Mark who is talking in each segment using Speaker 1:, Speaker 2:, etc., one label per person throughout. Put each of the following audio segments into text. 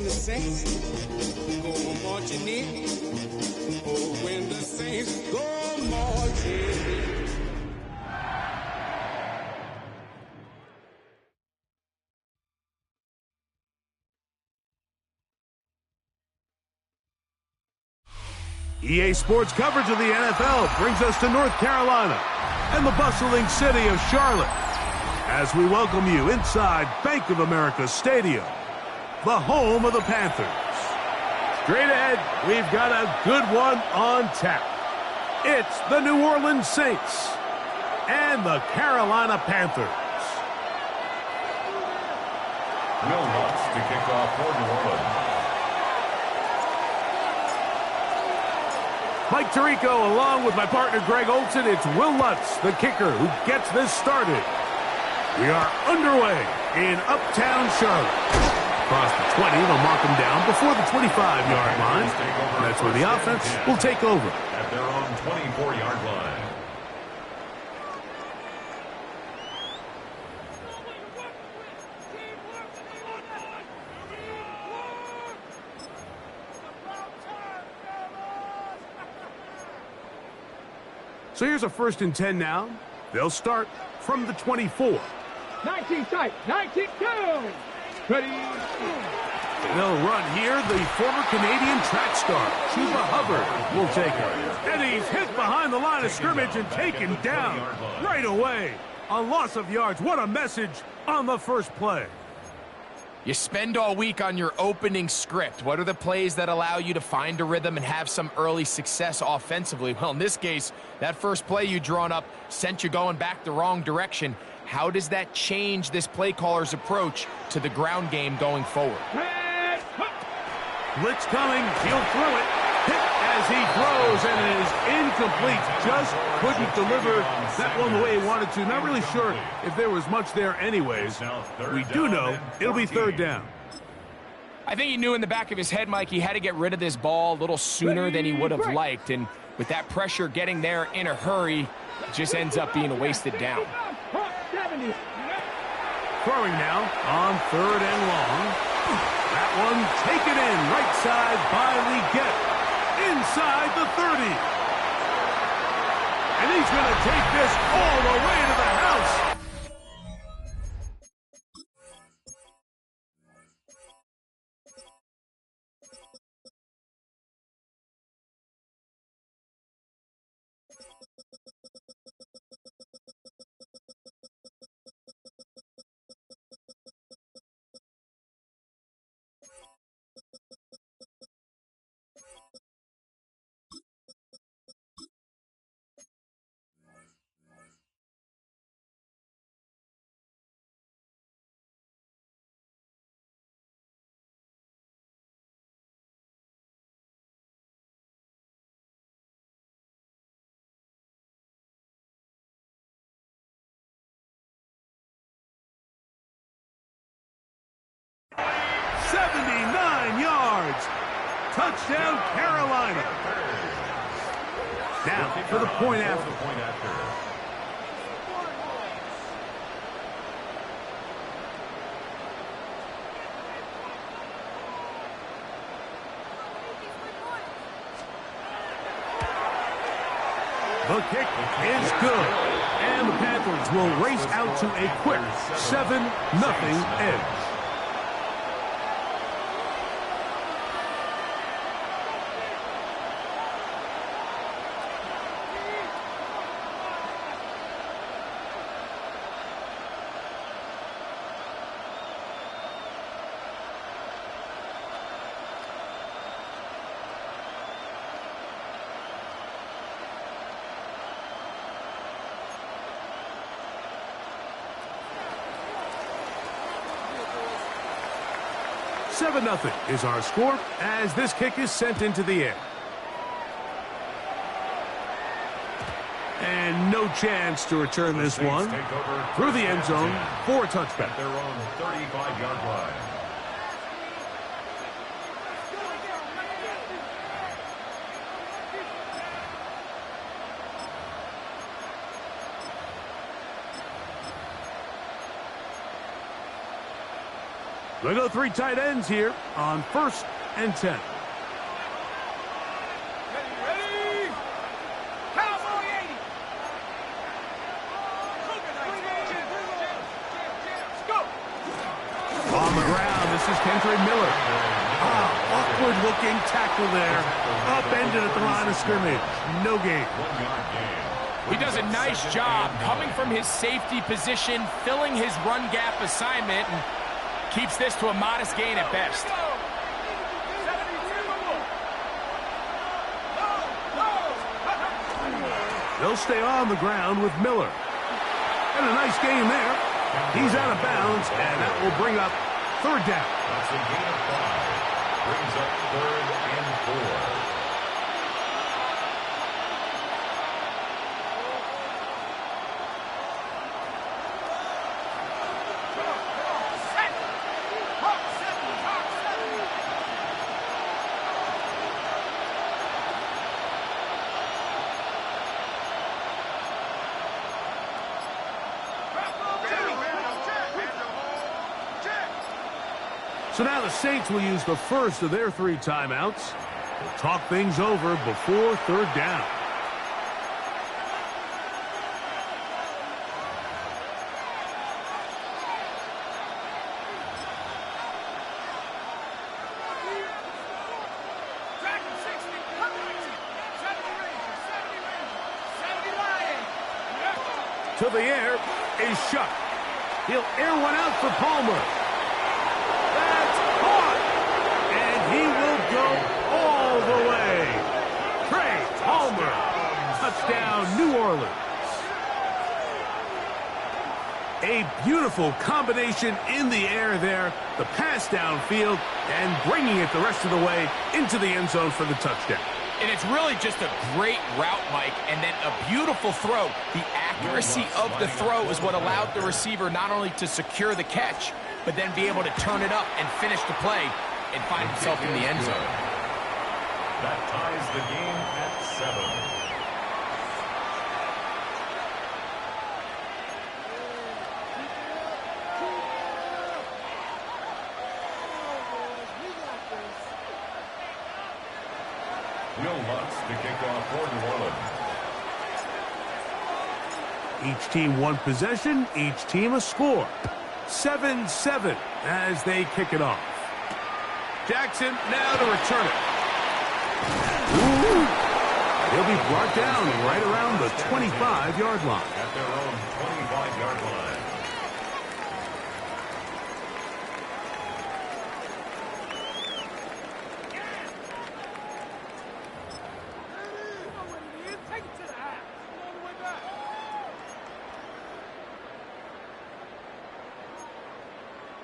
Speaker 1: when the Saints go marching in. Oh, when the Saints go marching in.
Speaker 2: EA Sports coverage of the NFL brings us to North Carolina and the bustling city of Charlotte as we welcome you inside Bank of America Stadium, the home of the Panthers. Straight ahead, we've got a good one on tap. It's the New Orleans Saints and the Carolina Panthers.
Speaker 3: Will Lutz to kick off for New Orleans.
Speaker 2: Mike Tirico along with my partner Greg Olson. It's Will Lutz, the kicker, who gets this started. We are underway in Uptown Charlotte. Across the 20, they'll mark them down before the 25-yard line. That's where the offense will take over.
Speaker 3: At their own 24-yard line.
Speaker 2: So here's a 1st and 10 now. They'll start from the 24.
Speaker 4: 19 tight, 19 down. Ready.
Speaker 2: They'll run here. The former Canadian track star, Chuba Hubbard, will take her. And he's hit behind the line of scrimmage and taken down right away. A loss of yards. What a message on the first play.
Speaker 5: You spend all week on your opening script. What are the plays that allow you to find a rhythm and have some early success offensively? Well, in this case, that first play you drawn up sent you going back the wrong direction. How does that change this play caller's approach to the ground game going forward?
Speaker 2: Blitz coming. He'll throw it. Hit as he throws, and it is incomplete. Just couldn't deliver that one the way he wanted to. Not really sure if there was much there anyways. We do know it'll be 3rd down.
Speaker 5: I think he knew in the back of his head, Mike, he had to get rid of this ball a little sooner than he would have liked. And with that pressure getting there in a hurry, it just ends up being a wasted down.
Speaker 2: Throwing now on 3rd and long. That one taken in right side by Leggett. Inside the 30. And he's going to take this all the way to the house. Touchdown, Carolina. Now for the point after. The kick is good. And the Panthers will race out to a quick 7-0 edge. Nothing is our score as this kick is sent into the air. And no chance to return this one through the end zone for a touchback.
Speaker 3: Their own 35-yard line.
Speaker 2: They go 3 tight ends here on 1st and 10. On the ground, this is Kendrick Miller. Awkward-looking tackle there. Upended at the line of scrimmage. No gain.
Speaker 5: He does a nice job coming from his safety position, filling his run gap assignment, and keeps this to a modest gain at best.
Speaker 2: They'll stay on the ground with Miller. And a nice gain there. He's out of bounds, and that will bring up 3rd down.
Speaker 3: That's a gain of 5. Brings up 3rd and 4.
Speaker 2: So now the Saints will use the first of their 3 timeouts. They'll talk things over before 3rd down. To the air is Shuck. He'll air one out for Palmer. That's caught. And he will go all the way. Trey Palmer. Touchdown, New Orleans. A beautiful combination in the air there. The pass downfield and bringing it the rest of the way into the end zone for the touchdown.
Speaker 5: And it's really just a great route, Mike, and then a beautiful throw. The accuracy of the throw is what allowed the receiver not only to secure the catch, but then be able to turn it up and finish the play and find himself in the end zone.
Speaker 3: That ties the game at 7. To kick off for New Orleans.
Speaker 2: Each team 1 possession, each team a score. 7-7 as they kick it off. Jackson now to return it. Ooh. He'll be brought down right around the 25-yard line.
Speaker 3: At their own 25-yard line.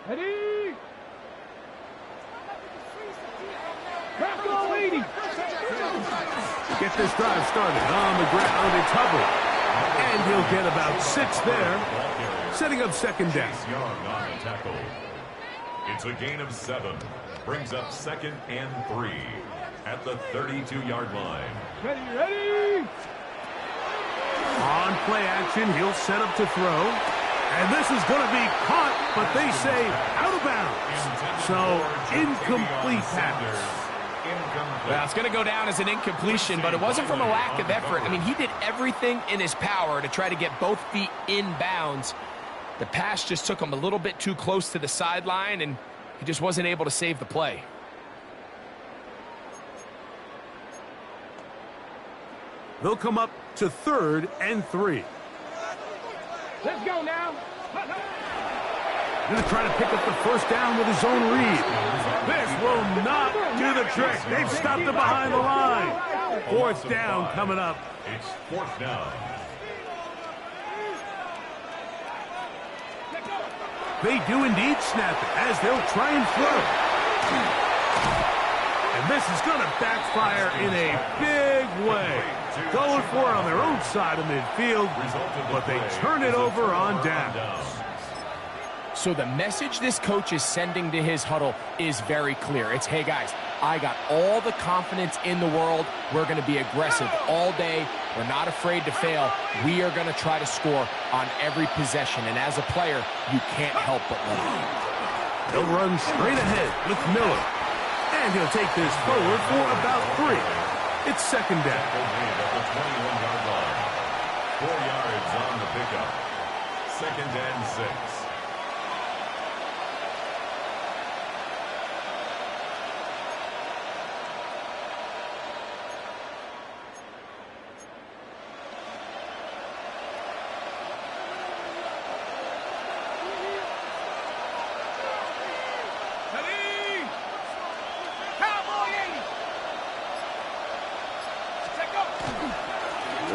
Speaker 4: Ready? Go, lady.
Speaker 2: Get this drive started on the ground. It's Hubbard. And he'll get about 6 there, setting up 2nd down.
Speaker 3: Young on the tackle. It's a gain of 7. Brings up 2nd and 3 at the 32-yard line.
Speaker 4: Ready?
Speaker 2: On play action, he'll set up to throw. And this is going to be caught, but they say out of bounds. So, incomplete pass.
Speaker 5: Well, it's going to go down as an incompletion, but it wasn't from a lack of effort. I mean, he did everything in his power to try to get both feet in bounds. The pass just took him a little bit too close to the sideline, and he just wasn't able to save the play.
Speaker 2: They'll come up to 3rd and 3.
Speaker 4: Let's go now.
Speaker 2: Going to try to pick up the 1st down with his own read. This will not do the trick. They've stopped it behind the line. 4th down coming up.
Speaker 3: It's 4th down.
Speaker 2: They do indeed snap it as they'll try and throw. And this is going to backfire in a big way. Going for it on their own side of midfield, but they turn it over on downs.
Speaker 5: So the message this coach is sending to his huddle is very clear. It's, hey guys, I got all the confidence in the world. We're going to be aggressive all day. We're not afraid to fail. We are going to try to score on every possession. And as a player, you can't help but win.
Speaker 2: He'll run straight ahead with Miller. And he'll take this forward for about 3. It's second down.
Speaker 3: At the 21-yard line. 4 yards on the pickup. Second and 6.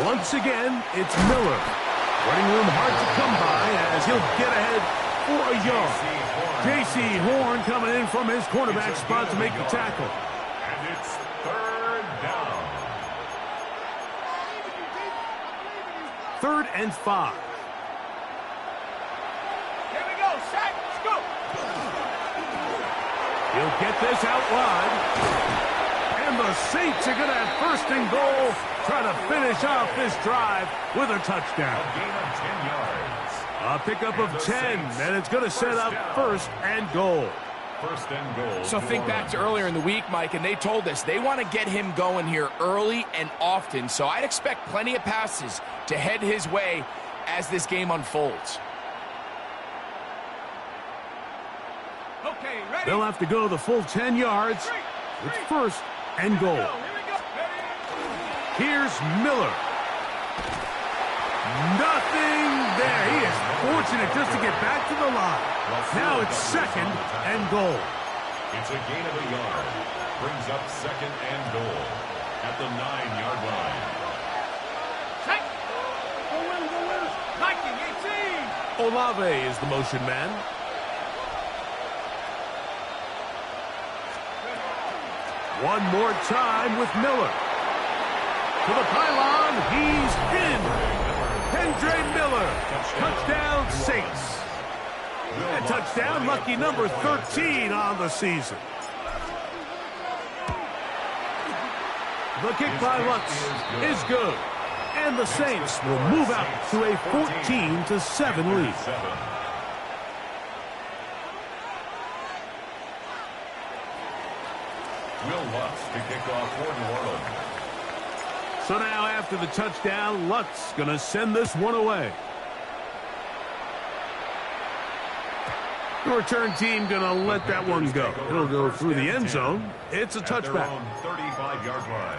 Speaker 2: Once again, it's Miller. Running room hard to come by as he'll get ahead for a yard. J.C. Horn coming in from his cornerback spot to make the tackle.
Speaker 3: And it's third down.
Speaker 2: 3rd and 5.
Speaker 4: Here we go, set, scoop.
Speaker 2: He'll get this out wide. And the Saints are going to have 1st and goal, trying to finish off this drive with a touchdown.
Speaker 3: A gain of 10 yards.
Speaker 2: A pickup of 10, and it's going to set up 1st and goal.
Speaker 3: 1st and goal.
Speaker 5: So think back to earlier in the week, Mike, and they told us they want to get him going here early and often. So I'd expect plenty of passes to head his way as this game unfolds.
Speaker 4: Okay, ready?
Speaker 2: They'll have to go the full 10 yards. It's 1st and goal.
Speaker 4: Here we go.
Speaker 2: Here's Miller. Nothing there. He is fortunate just to get back to the line. Now it's 2nd and goal.
Speaker 3: It's a gain of a yard. Brings up 2nd and goal at the 9-yard line.
Speaker 4: Check. Go Wills. Viking 18.
Speaker 2: Olave is the motion man. One more time with Miller. To the pylon, he's in. Kendre Miller. Touchdown, Saints. A touchdown, lucky number 13 on the season. The kick by Lutz is good. And the Saints will move out to a 14-7 lead.
Speaker 3: Will Lutz to kick off for New Orleans.
Speaker 2: So now after the touchdown, Lutz going to send this one away. The return team going to let that one go. It'll go through the end zone. It's a touchback.
Speaker 3: 35-yard line.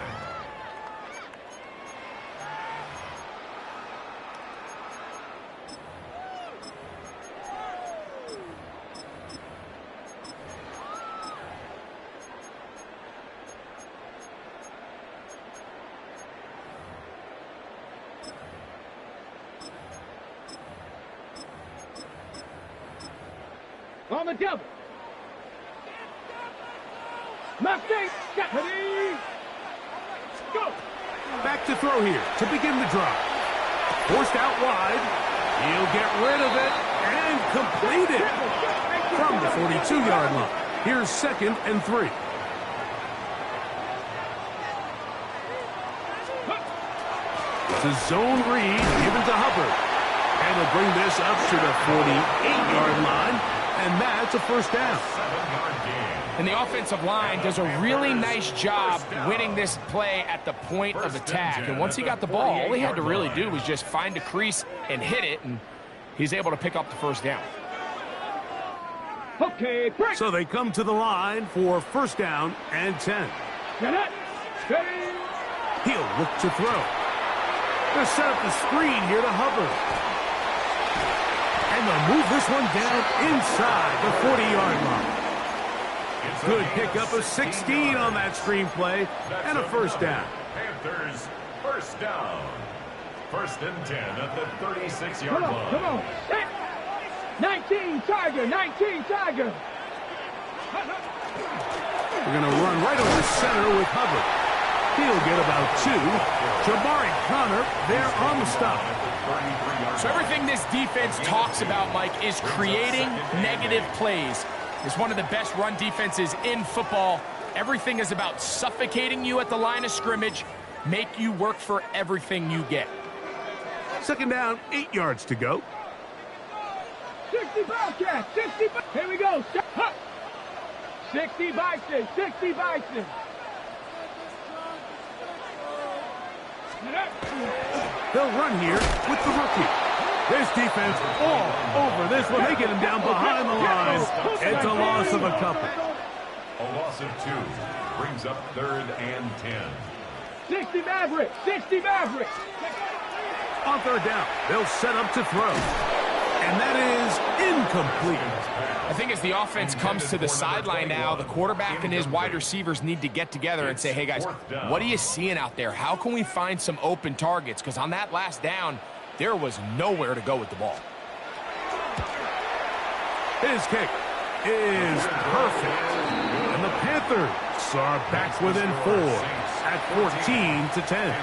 Speaker 4: On the double. Mustang, ready. Go.
Speaker 2: Back to throw here to begin the drive. Forced out wide. He'll get rid of it and complete it from the 42-yard line. Here's 2nd and 3. It's a zone read given to Hubbard. And he'll bring this up to the 48-yard line. And that's a 1st down.
Speaker 3: 7-yard gain.
Speaker 5: And the offensive line does a really nice job winning this play at the point of attack. And once he got the ball, all he had to really do was just find a crease and hit it, and he's able to pick up the 1st down.
Speaker 4: Okay, break.
Speaker 2: So they come to the line for 1st down and 10.
Speaker 4: Get it. Steady.
Speaker 2: He'll look to throw. They'll set up the screen here to Hubbard. And they'll move this one down inside the 40-yard line. Good pickup of 16 on that screenplay and a 1st down.
Speaker 3: Panthers 1st down. 1st and 10 at the 36-yard line.
Speaker 4: Come on. Set. 19 Tiger. 19 Tiger.
Speaker 2: We're going to run right over center with Hubbard. He'll get about 2. Jabari Connor there on the stop.
Speaker 5: So everything this defense talks about, Mike, is creating negative plays. It's one of the best run defenses in football. Everything is about suffocating you at the line of scrimmage, make you work for everything you get.
Speaker 2: 2nd down, 8 yards to go.
Speaker 4: 60 Bobcat, 60. Here we go. 60 Bison, 60 Bison.
Speaker 2: They'll run here with the rookie. This defense all over this one. They get him down behind the line. It's a loss of a couple.
Speaker 3: A loss of 2 brings up 3rd and 10.
Speaker 4: 60 Maverick, 60 Maverick.
Speaker 2: On 3rd down, they'll set up to throw. And that is incomplete.
Speaker 5: I think as the offense comes to the sideline now, the quarterback and his wide receivers need to get together and say, hey, guys, what are you seeing out there? How can we find some open targets? Because on that last down, there was nowhere to go with the ball.
Speaker 2: His kick is perfect. And the Panthers are back within 4 at 14-10.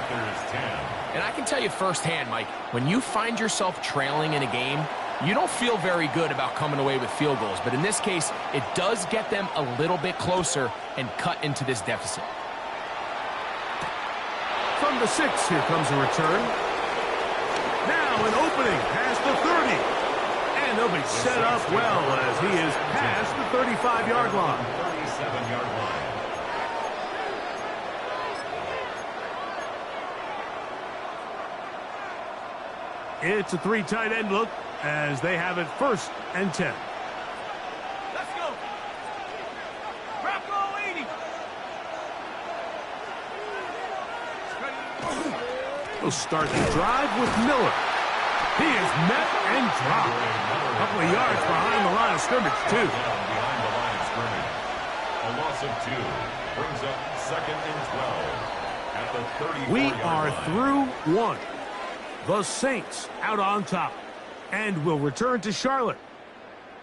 Speaker 5: And I can tell you firsthand, Mike, when you find yourself trailing in a game, you don't feel very good about coming away with field goals. But in this case, it does get them a little bit closer and cut into this deficit.
Speaker 2: From the 6, here comes a return. Now an opening past the 30. And they'll be set up well as he is past the 35-yard line.
Speaker 3: 37-yard line.
Speaker 2: It's a 3 tight end look as they have it 1st and 10.
Speaker 4: Let's go. Rocco 80.
Speaker 2: We'll start the drive with Miller. He is met and dropped. A couple of yards behind the line of scrimmage, too.
Speaker 3: Behind the line of scrimmage. A loss of 2 brings up 2nd and 12 at the 34-yard
Speaker 2: We
Speaker 3: line.
Speaker 2: are through 1. The Saints out on top. And will return to Charlotte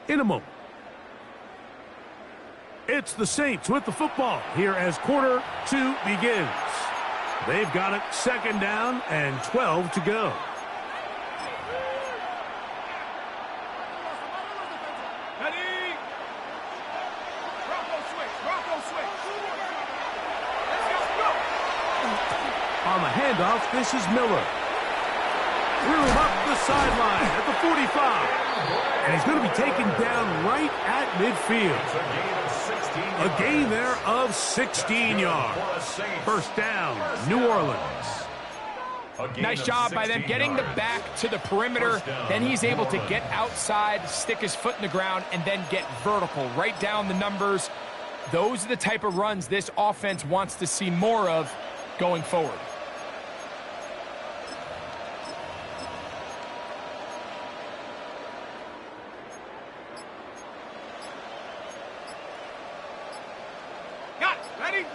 Speaker 2: in a moment. It's the Saints with the football here as quarter 2 begins. They've got it 2nd down and 12 to go.
Speaker 4: Ready? Rocco switch, Rocco switch. Let's go.
Speaker 2: On the handoff, this is Miller. Threw him up the sideline at the 45. And he's going to be taken down right at midfield. A gain there of 16 yards. 1st down, New Orleans.
Speaker 5: Nice job by them getting the back to the perimeter. Then he's able to get outside, stick his foot in the ground, and then get vertical. Right down the numbers. Those are the type of runs this offense wants to see more of going forward.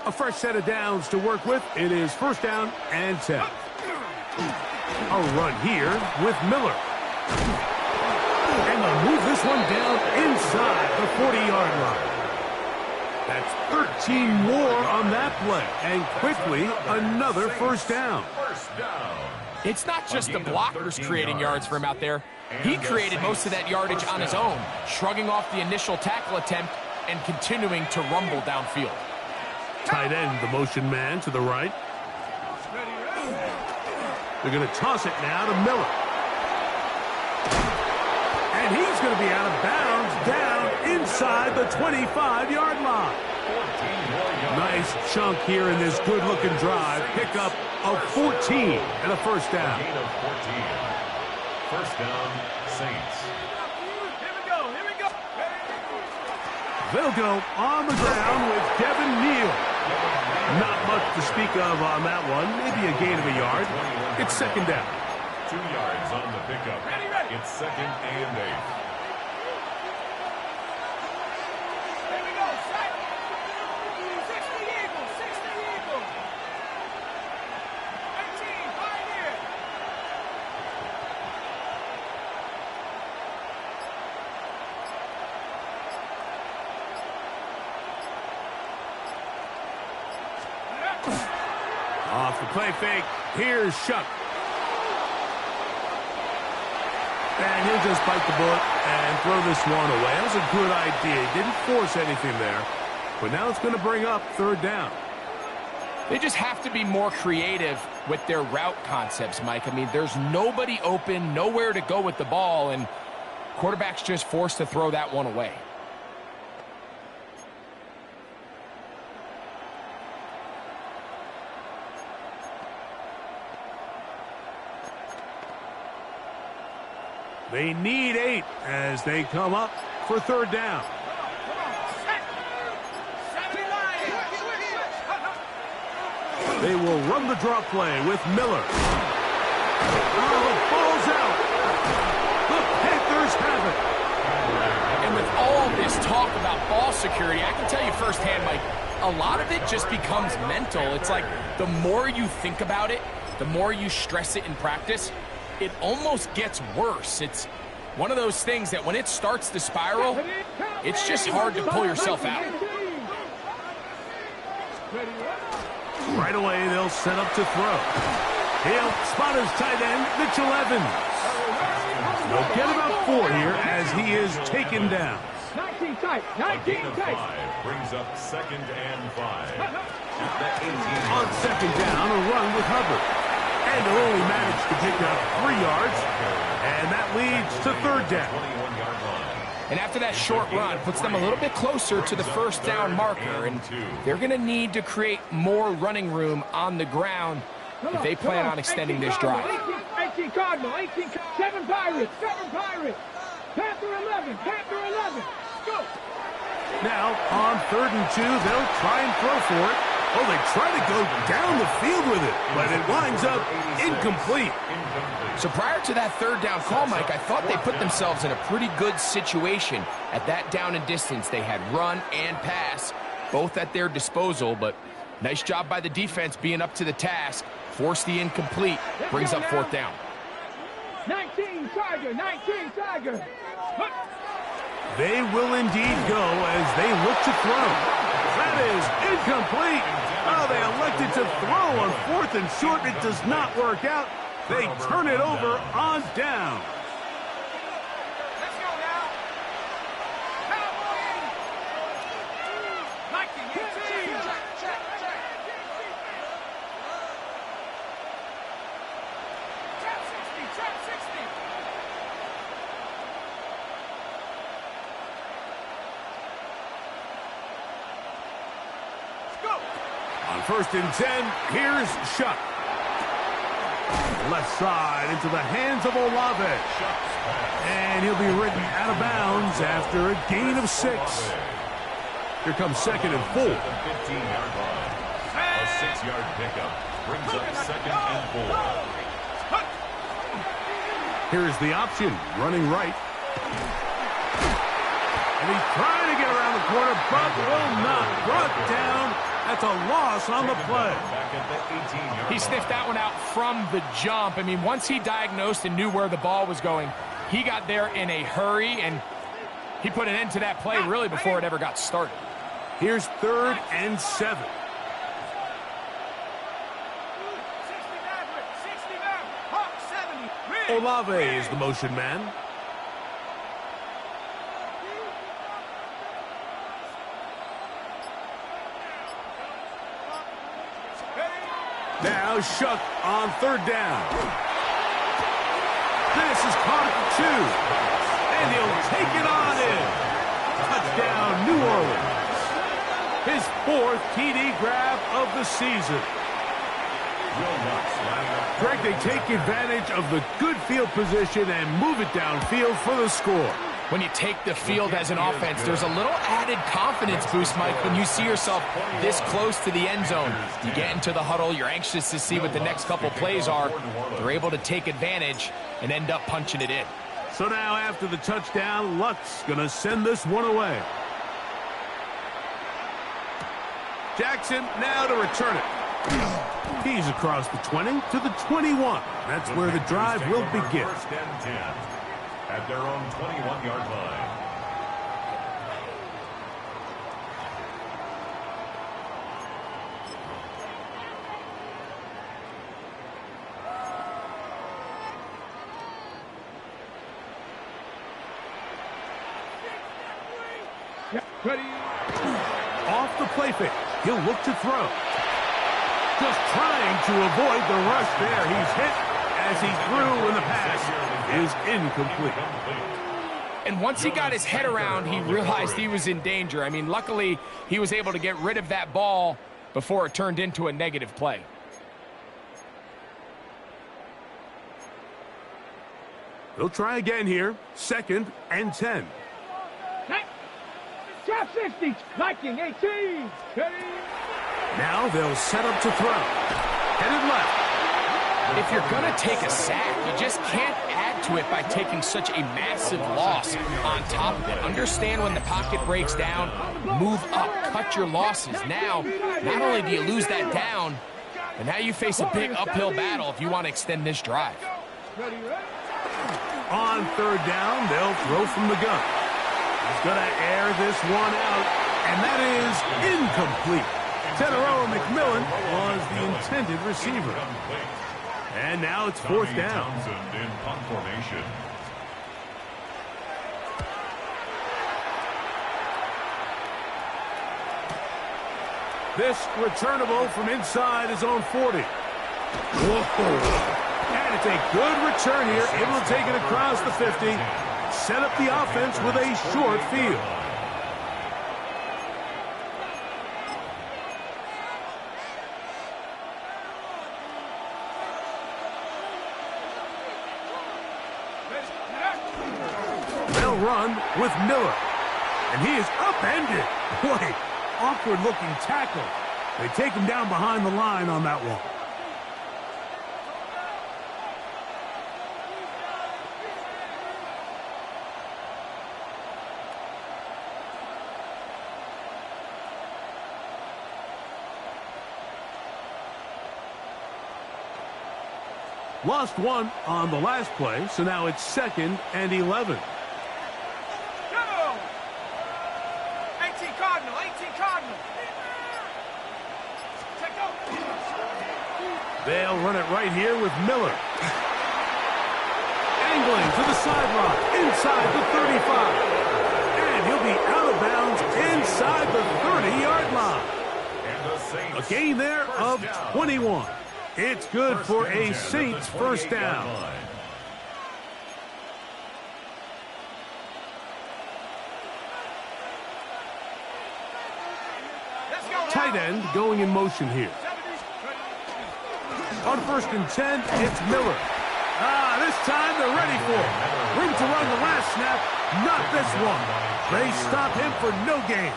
Speaker 2: A fresh set of downs to work with. It is 1st down and 10. A run here with Miller. And they'll move this one down inside the 40-yard line. That's 13 more on that play. And quickly, another 1st down.
Speaker 5: It's not just the blockers creating yards for him out there. He created most of that yardage on his own, shrugging off the initial tackle attempt and continuing to rumble downfield.
Speaker 2: Tight end, the motion man to the right. They're going to toss it now to Miller. And he's going to be out of bounds down inside the 25-yard line. Nice chunk here in this good-looking drive. Pickup of 14 and a 1st down.
Speaker 3: Gain of 14. 1st down, Saints.
Speaker 4: Here we go.
Speaker 2: They'll go on the ground with Devin Neal. Not much to speak of on that one. Maybe a gain of a yard. It's 2nd down.
Speaker 3: 2 yards on the pickup. It's 2nd and 8.
Speaker 4: Here we go. 60 Eagles, 60 Eagles. 18, Pioneer.
Speaker 2: Off the play fake. Here's Shuck. And he'll just bite the bullet and throw this one away. That was a good idea. He didn't force anything there. But now it's going to bring up 3rd down.
Speaker 5: They just have to be more creative with their route concepts, Mike. I mean, there's nobody open, nowhere to go with the ball, and Quarterback's just forced to throw that one away.
Speaker 2: They need 8 as they come up for third down. They will run the draw play with Miller. Oh, the ball's out. The Panthers have it.
Speaker 5: And with all this talk about ball security, I can tell you firsthand, Mike, a lot of it just becomes mental. It's like the more you think about it, the more you stress it in practice, it almost gets worse. It's one of those things that when it starts to spiral, it's just hard to pull yourself out.
Speaker 2: Right away, they'll set up to throw. He'll spot his tight end, Mitchell Evans. They'll get about 4 here as he is taken down.
Speaker 4: 19 tight, 19 tight.
Speaker 3: Brings up 2nd and 5. At the 18.
Speaker 2: On 2nd down, a run with Hubbard. And they'll only manage to pick up 3 yards. And that leads to third down.
Speaker 3: 21-yard line.
Speaker 5: And after that short run, puts them a little bit closer to the first down marker. And they're going to need to create more running room on the ground if they plan on extending this drive.
Speaker 4: 18 Cardinal, 18, 7 Pirates, 7 Pirates. Panther 11, Panther 11. Go.
Speaker 2: Now, on 3rd and 2, they'll try and throw for it. Oh, they try to go down the field with it, but it winds up incomplete.
Speaker 5: So prior to that third down call, Mike, I thought they put themselves in a pretty good situation at that down and distance. They had run and pass, both at their disposal, but nice job by the defense being up to the task. Force the incomplete, brings up 4th down.
Speaker 4: 19 Tiger, 19 Tiger.
Speaker 2: They will indeed go as they look to throw. That is incomplete. Oh, they elected to throw on 4th and short. It does not work out. They turn it over on down.
Speaker 4: Let's go now. Cowboys. 19, 18. Check. Trap 60.
Speaker 2: On 1st and 10, here's Shuck. Left side into the hands of Olave. And he'll be ridden out of bounds after a gain of 6. Here comes 2nd and 4.
Speaker 3: 15-yard line. A 6-yard pickup brings up 2nd and 4.
Speaker 2: Here's the option, running right. And he's trying to get around the corner, but will not. Brought down. That's a loss on the play.
Speaker 5: He sniffed that one out from the jump. I mean, once he diagnosed and knew where the ball was going, he got there in a hurry, and he put an end to that play really before it ever got started.
Speaker 2: Here's 3rd and 7. Olave is the motion man. Now Shuck on 3rd down. This is caught at the 2. And he'll take it on in. Touchdown, New Orleans. His 4th TD grab of the season. Greg, they take advantage of the good field position and move it downfield for the score.
Speaker 5: When you take the field as an offense, there's a little added confidence boost, Mike, when you see yourself this close to the end zone. You get into the huddle, you're anxious to see what the next couple plays are. They're able to take advantage and end up punching it in.
Speaker 2: So now after the touchdown, Luck's going to send this one away. Jackson now to return it. He's across the 20 to the 21. That's where the drive will begin.
Speaker 3: 1st and 10 at their own 21-yard line.
Speaker 4: Ready.
Speaker 2: Off the play fake. He'll look to throw. Just trying to avoid the rush there. He's hit as he threw, and the pass is incomplete.
Speaker 5: And once he got his head around, he realized he was in danger. I mean, luckily, he was able to get rid of that ball before it turned into a negative play.
Speaker 2: They'll try again here. 2nd and 10.
Speaker 4: Drop 60. Viking 18.
Speaker 2: Now they'll set up to throw. Headed left.
Speaker 5: If you're going to take a sack, you just can't add to it by taking such a massive loss on top of it. Understand when the pocket breaks down, move up, cut your losses. Now, not only do you lose that down, but now you face a big uphill battle if you want to extend this drive.
Speaker 2: On 3rd down, they'll throw from the gun. He's going to air this one out, and that is incomplete. Tenero McMillan was the intended receiver. And now it's 4th down.
Speaker 3: In punt formation.
Speaker 2: This returnable from inside his own 40. Whoa. And it's a good return here, able to take it across the 50. Set up the offense with a short field. They'll run with Miller. And he is upended. Boy, awkward-looking tackle. They take him down behind the line on that one. Lost one on the last play, so now it's 2nd and 11.
Speaker 4: Go! 18 Cardinal, 18 Cardinal. Check out.
Speaker 2: They'll run it right here with Miller. Angling to the sideline, inside the 35. And he'll be out of bounds inside the 30-yard line. A gain there of 21. It's good for a Saints first down. Tight end going in motion here. On 1st and 10, it's Miller. This time they're ready for it. Room to run the last snap, not this one. They stop him for no gain.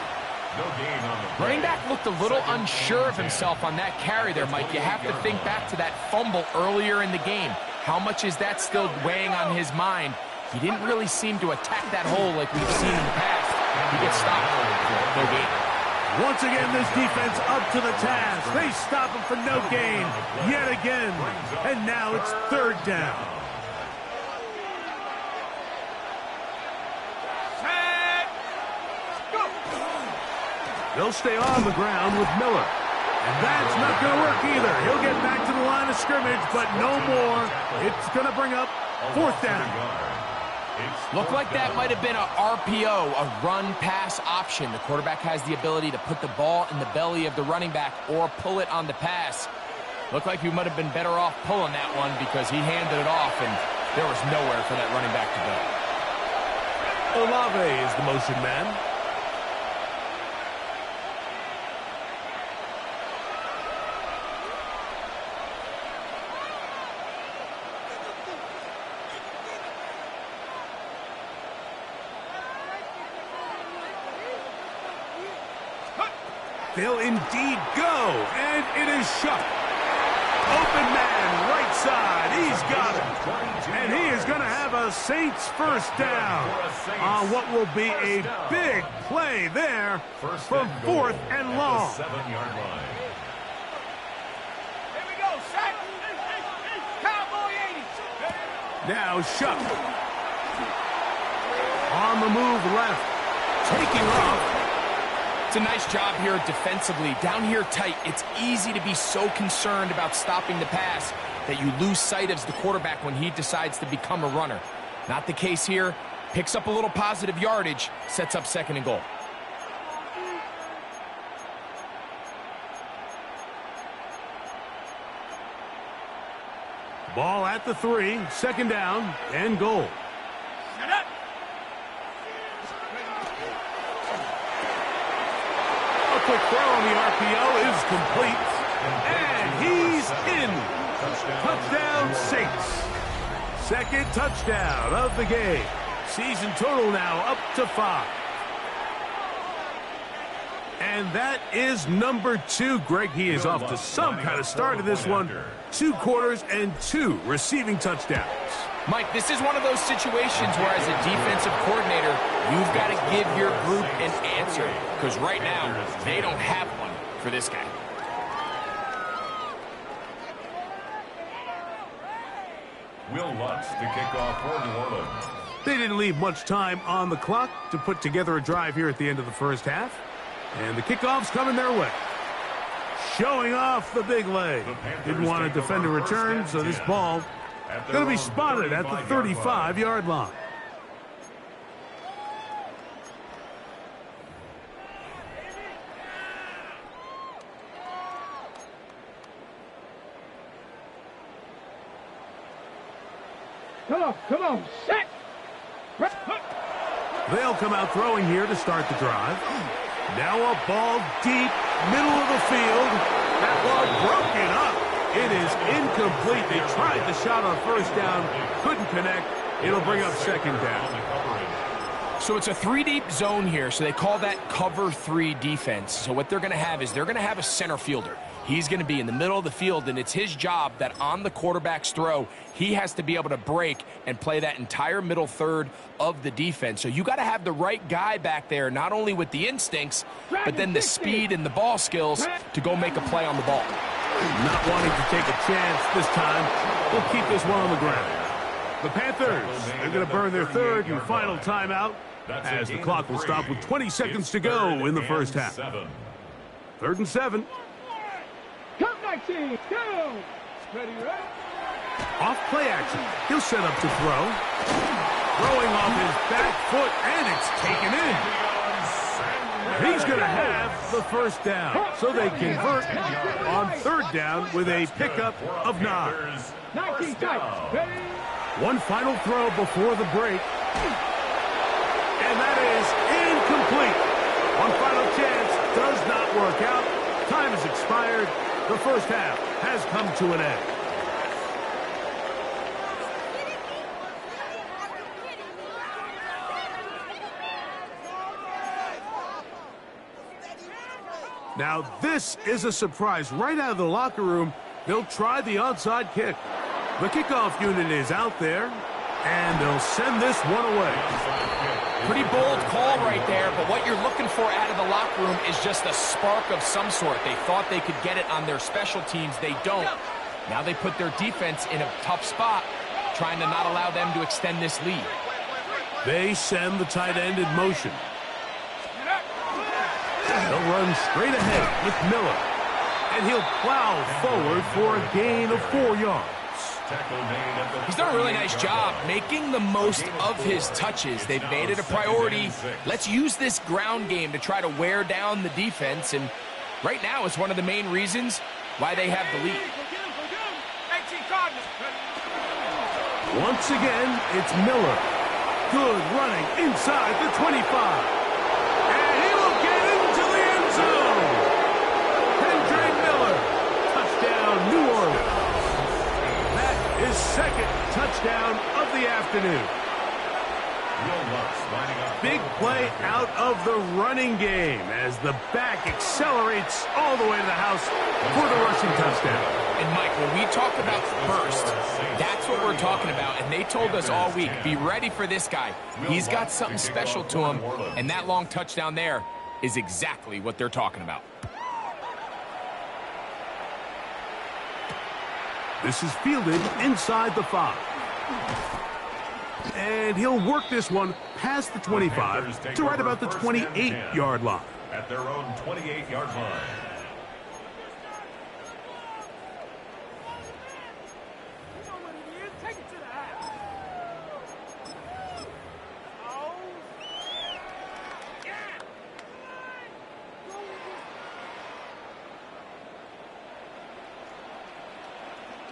Speaker 5: Running back looked a little unsure of himself on that carry there, Mike. You have to think back to that fumble earlier in the game. How much is that still weighing on his mind? He didn't really seem to attack that hole like we've seen in the past. He gets stopped for no gain.
Speaker 2: Once again, this defense up to the task. They stop him for no gain yet again. And now it's 3rd down. They'll stay on the ground with Miller. And that's not going to work either. He'll get back to the line of scrimmage, but no more. It's going to bring up 4th down.
Speaker 5: Looked like that might have been a RPO, a run-pass option. The quarterback has the ability to put the ball in the belly of the running back or pull it on the pass. Looked like he might have been better off pulling that one because he handed it off, and there was nowhere for that running back to go.
Speaker 2: Olave is the motion man. They'll indeed go, and it is shut. Open man, right side, he's got it. And he is going to have a Saints first down on what will be a big play there from 4th and long.
Speaker 3: 7-yard line.
Speaker 4: Here we go, sack. Cowboy 80.
Speaker 2: Now Shuck. On the move left, taking off.
Speaker 5: It's a nice job here defensively. Down here tight, it's easy to be so concerned about stopping the pass that you lose sight of the quarterback when he decides to become a runner. Not the case here. Picks up a little positive yardage, sets up 2nd and goal.
Speaker 2: Ball at the 3, 2nd down and goal.
Speaker 4: Shut up.
Speaker 2: quick throw on the RPO is complete. And he's in. Touchdown, Saints. Second touchdown of the game. Season total now up to 5. And that is number 2. Greg, he is off to some kind of start in this one. 2 quarters and 2 receiving touchdowns.
Speaker 5: Mike, this is one of those situations where as a defensive coordinator, you've got to give your group an answer. Because right now, they don't have one for this guy.
Speaker 3: Will Lutz to kick off for New Orleans.
Speaker 2: They didn't leave much time on the clock to put together a drive here at the end of the first half. And the kickoff's coming their way. Showing off the big leg. Didn't want to defend a return, so this ball going to be spotted at the 35-yard line.
Speaker 4: Come on, set!
Speaker 2: They'll come out throwing here to start the drive. Now a ball deep, middle of the field. That ball broken up. It is incomplete. They tried the shot on first down, couldn't connect. It'll bring up second down.
Speaker 5: So it's a 3-deep zone here, so they call that cover 3 defense. So what they're going to have is they're going to have a center fielder. He's going to be in the middle of the field, and it's his job that on the quarterback's throw, he has to be able to break and play that entire middle third of the defense. So you got to have the right guy back there, not only with the instincts, but then the speed and the ball skills to go make a play on the ball.
Speaker 2: Not wanting to take a chance this time, we'll keep this one on the ground. The Panthers, they're going to burn their third and final timeout as the clock will stop with 20 seconds to go in the first half. 3rd and 7.
Speaker 4: Come 19, go! Ready, ready?
Speaker 2: Off play action. He'll set up to throw. Throwing off his back foot, and it's taken in. He's going to have the first down. So they convert on 3rd down with a pickup of 9.
Speaker 4: 19 tight. Ready?
Speaker 2: One final throw before the break. And that is incomplete. One final chance does not work out. Time has expired. The first half has come to an end. Now this is a surprise. Right out of the locker room, they'll try the onside kick. The kickoff unit is out there, and they'll send this one away.
Speaker 5: Pretty bold call right there, but what you're looking for out of the locker room is just a spark of some sort. They thought they could get it on their special teams. They don't. Now they put their defense in a tough spot, trying to not allow them to extend this lead.
Speaker 2: They send the tight end in motion. They'll run straight ahead with Miller, and he'll plow forward for a gain of 4 yards.
Speaker 5: He's done a really nice job making the most of his touches. They've made it a priority. Let's use this ground game to try to wear down the defense, and right now it's one of the main reasons why they have the lead.
Speaker 2: Once again, it's Miller. Good running inside the 25. And he will get into the end zone. Hendrick Miller. Touchdown, New Orleans. His second touchdown of the afternoon. Big play out of the running game as the back accelerates all the way to the house for the rushing touchdown.
Speaker 5: And Mike, when we talk about burst, that's what we're talking about. And they told us all week, be ready for this guy. He's got something special to him, and that long touchdown there is exactly what they're talking about.
Speaker 2: This is fielded inside the 5. And he'll work this one past the 25 to right about the 28-yard line.
Speaker 3: At their own 28-yard line.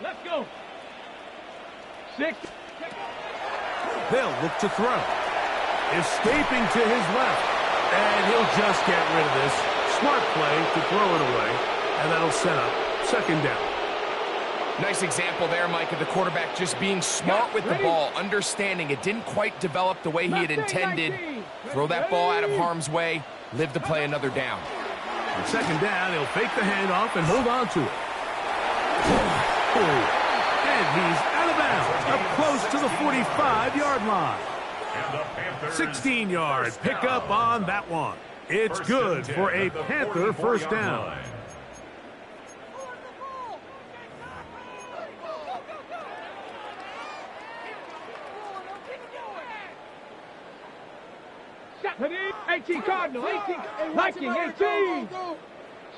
Speaker 4: Let's go. 6.
Speaker 2: They'll look to throw. Escaping to his left. And he'll just get rid of this. Smart play to throw it away, and that'll set up second down.
Speaker 5: Nice example there, Mike, of the quarterback just being smart with the ball, understanding it didn't quite develop the way he had intended. Throw that ball out of harm's way, live to play another down.
Speaker 2: On second down, he'll fake the handoff and hold on to it. And he's out of bounds, up close to the 45-yard line. 16-yard pickup on that one. It's good for a Panther first down.
Speaker 4: Ready? 18 Cardinal, 18 Viking, 18.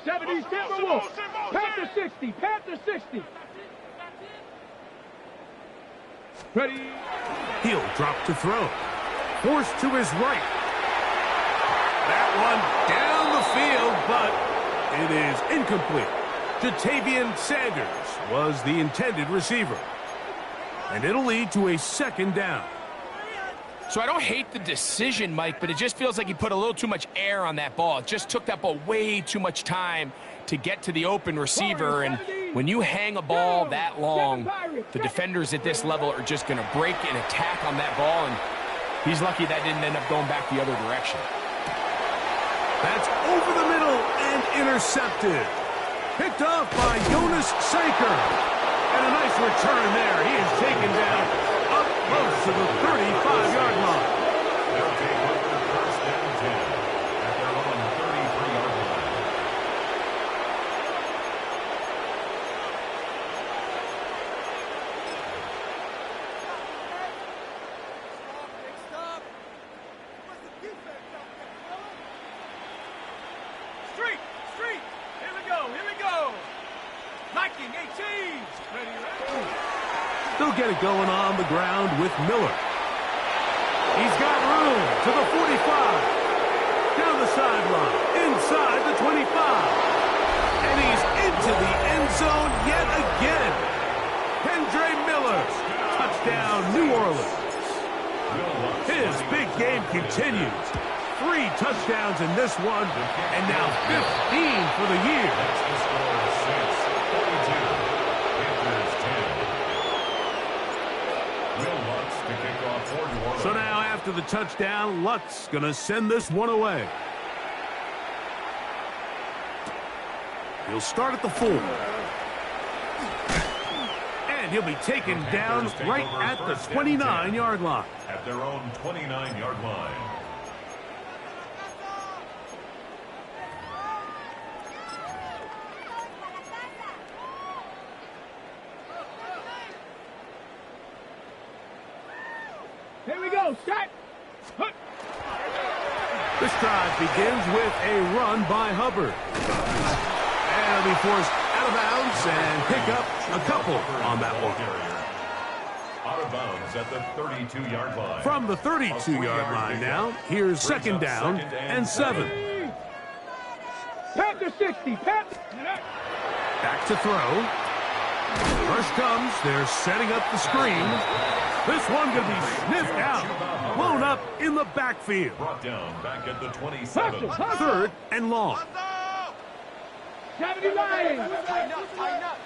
Speaker 4: 70 Timberwolves. Panther 60, Panther 60. Ready?
Speaker 2: He'll drop to throw. Forced to his right. That one down the field, but it is incomplete. Jatavian Sanders was the intended receiver. And it'll lead to a second down.
Speaker 5: So I don't hate the decision, Mike, but it just feels like he put a little too much air on that ball. It just took that ball way too much time to get to the open receiver. And when you hang a ball that long, the defenders at this level are just going to break and attack on that ball. And he's lucky that didn't end up going back the other direction.
Speaker 2: That's over the middle and intercepted. Picked off by Jonas Saker. And a nice return there. He is taken down up close to the 35-yard line.
Speaker 3: They'll take over first and 10 at their own 33-yard line.
Speaker 4: Street, here we go. Viking, 18. Ready.
Speaker 2: They'll get it going on the ground with Miller. He's got room to the 45. Down the sideline, inside the 25. And he's into the end zone yet again. Kendre Miller, touchdown New Orleans. His big game continues. 3 touchdowns in this one, and now 15 for the year.
Speaker 3: That's the score, 6-42. Panthers 10. Will Lutz to kick off for New Orleans.
Speaker 2: So now after the touchdown, Lutz gonna send this one away. He'll start at the 4. And he'll be taken down right at the 29-yard line.
Speaker 3: At their own 29-yard line.
Speaker 4: Here we go, set.
Speaker 2: This drive begins with a run by Hubbard. And he'll be forced out of bounds and pick up a couple on that one.
Speaker 3: Out of bounds at the 32-yard line.
Speaker 2: From the 32-yard line now, here's second down and 7.
Speaker 4: Panther 60, Panther.
Speaker 2: Back to throw. Rush comes. They're setting up the screen. This one going to be sniffed out. Blown up in the backfield.
Speaker 3: Brought down back at the 27.
Speaker 2: Third and long.
Speaker 4: 70 Lions.
Speaker 6: Tighten up.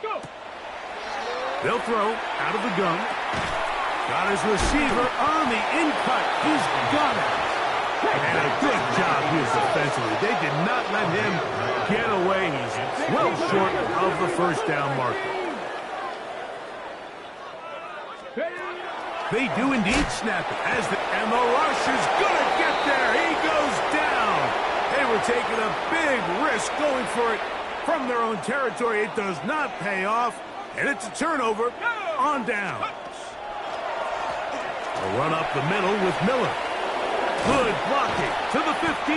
Speaker 4: Go.
Speaker 2: They'll throw out of the gun. Got his receiver on the in-cut. He's got it. And a good job here defensively. They did not let him get away. He's well short of the first down marker. They do indeed snap it. And the rush is going to get there. He goes down. They were taking a big risk going for it from their own territory. It does not pay off. And it's a turnover on down. A run up the middle with Miller. Good blocking to the 15.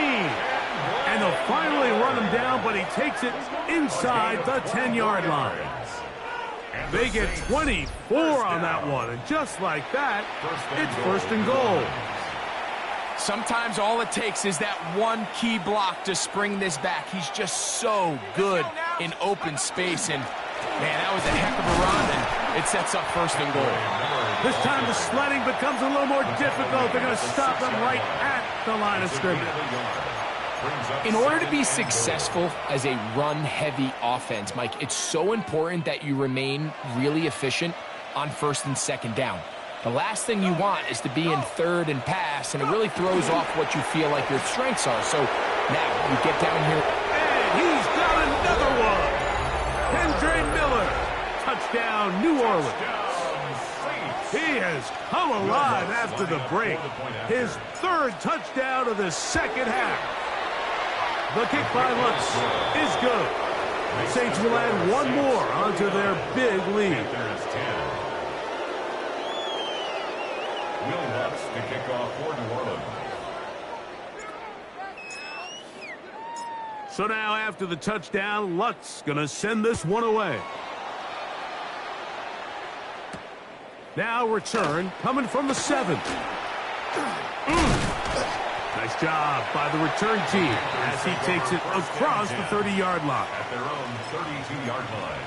Speaker 2: And they'll finally run him down, but he takes it inside the 10-yard line. They get 24 on that one, and just like that, it's first and goal.
Speaker 5: Sometimes all it takes is that one key block to spring this back. He's just so good in open space, and man, that was a heck of a run, and it sets up first and goal.
Speaker 2: This time the sledding becomes a little more difficult. They're going to stop them right at the line of scrimmage.
Speaker 5: In order to be successful as a run-heavy offense, Mike, it's so important that you remain really efficient on first and second down. The last thing you want is to be in third and pass, and it really throws off what you feel like your strengths are. So now you get down here.
Speaker 2: And he's got another one. Andre Miller. Touchdown, New Orleans. He has come alive after the break. His third touchdown of the second half. The kick by Lutz is good. Saints will add one more onto their big lead.
Speaker 3: Will Lutz to kick off for New Orleans.
Speaker 2: So now after the touchdown, Lutz going to send this one away. Now return coming from the 7. Nice job by the return team as he takes it across the 30-yard line.
Speaker 3: At their own 32-yard line.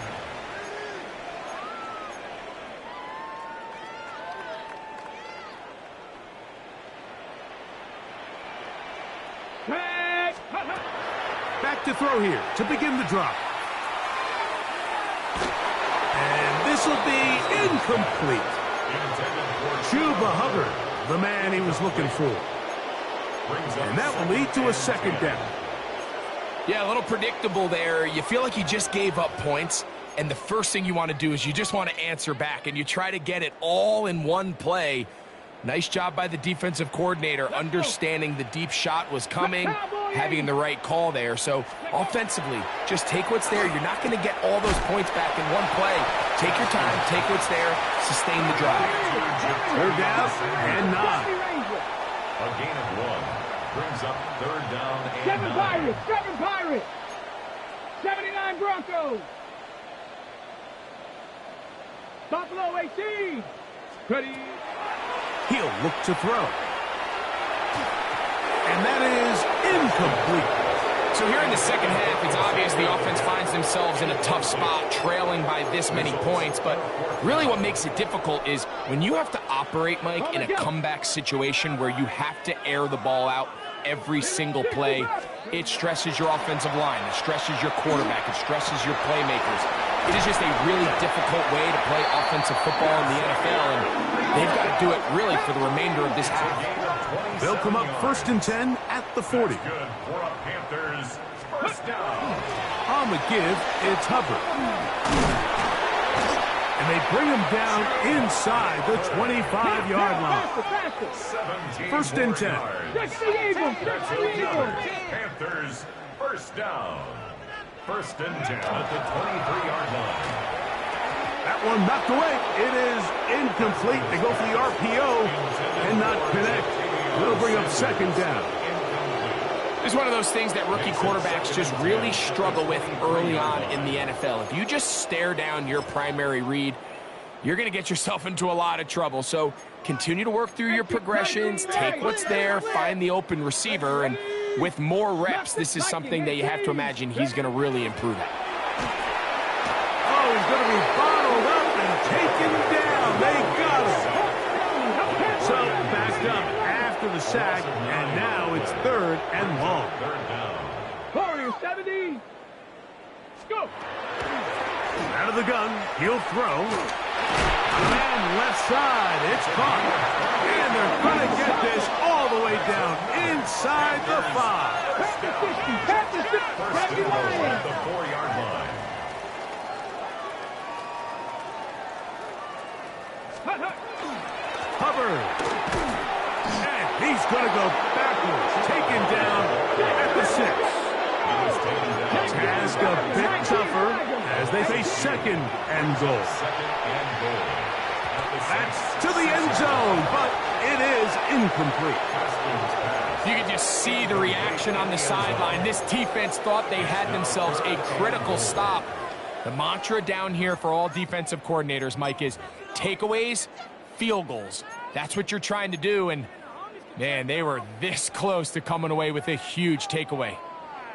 Speaker 2: Back to throw here to begin the drop. And this will be incomplete. Chuba Hubbard, the man he was looking for. And that will lead to a second down.
Speaker 5: Yeah, a little predictable there. You feel like you just gave up points, and the first thing you want to do is you just want to answer back, and you try to get it all in one play. Nice job by the defensive coordinator, understanding the deep shot was coming, having the right call there. So offensively, just take what's there. You're not going to get all those points back in one play. Take your time, take what's there, sustain the drive.
Speaker 2: Third down and 9.
Speaker 3: A gain of 1 brings up third down and
Speaker 4: 7
Speaker 3: 9.
Speaker 4: Pirates, 7 Pirates. 79 Broncos. Buffalo 18. Ready.
Speaker 2: He'll look to throw. And that is incomplete.
Speaker 5: So here in the second half, it's obvious the offense finds themselves in a tough spot, trailing by this many points. But really what makes it difficult is when you have to operate, Mike, in a comeback situation where you have to air the ball out every single play, it stresses your offensive line, it stresses your quarterback, it stresses your playmakers. It is just a really difficult way to play offensive football in the NFL, and they've got to do it really for the remainder of this half.
Speaker 2: They'll come up first and 10 at the 40.
Speaker 3: Good for a Panthers first down.
Speaker 2: On the give, it's Hubbard. And they bring him down inside the 25-yard line. First and 10.
Speaker 3: Panthers first down. First and 10 at the 23-yard line.
Speaker 2: That one knocked away. It is incomplete. They go for the RPO and not connect. They'll bring up second down.
Speaker 5: It's one of those things that rookie quarterbacks just really struggle with early on in the NFL. If you just stare down your primary read, you're going to get yourself into a lot of trouble. So continue to work through your progressions, take what's there, find the open receiver, and with more reps, this is something that you have to imagine he's going to really improve at.
Speaker 2: Oh, he's going to be bottled up and taken down. They got him. So backed up after the sack, and now it's third and long.
Speaker 3: Third down.
Speaker 4: Warriors 70. Go.
Speaker 2: Out of the gun, he'll throw. And left side, it's caught. And they're going to get this all the way down inside the 5.
Speaker 4: Panthers 60.
Speaker 3: First and goal at the 4-yard line.
Speaker 2: Hubbard. And he's going to go backwards. Taken down at the 6. Task a bit tougher as they face second and goal. That's to the end zone, but it is incomplete.
Speaker 5: You can just see the reaction on the sideline. This defense thought they had themselves a critical stop. The mantra down here for all defensive coordinators, Mike, is takeaways, field goals. That's what you're trying to do, and, man, they were this close to coming away with a huge takeaway.